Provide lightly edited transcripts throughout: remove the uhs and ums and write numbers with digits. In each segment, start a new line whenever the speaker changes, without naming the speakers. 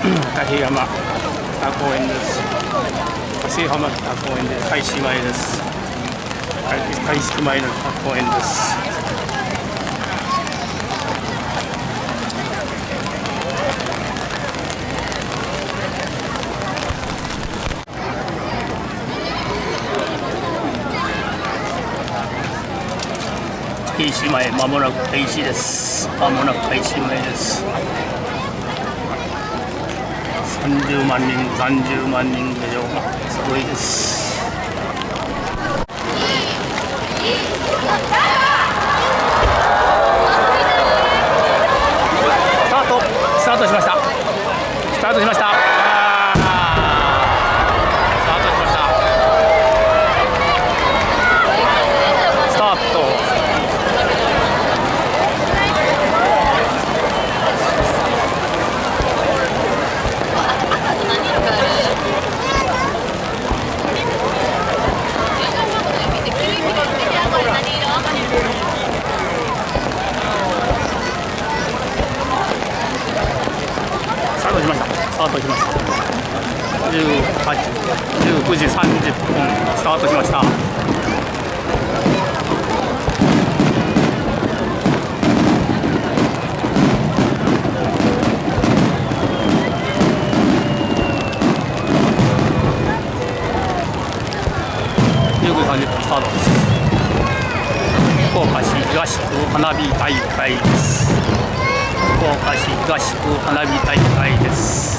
竹山北公園です。橋浜北公園で開始前です。開始前の北公園です。開始前、まもなく開始です。まもなく開始前です。30万人、30万人以上がすごいです。スタートしました。スタートしました。スタート。スタートしました。19時30分スタートしました。19時30分スタートです。福岡市東区花火大会です。福岡市東区花火大会です。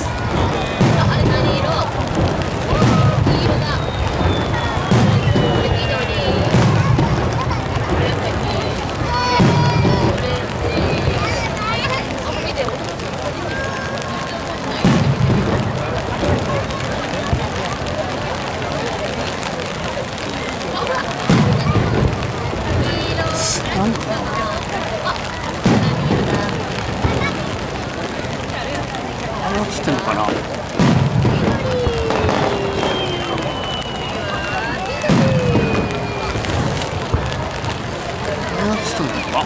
落ちてるのかな。落ちてるのか。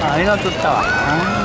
あれが撮ったわな。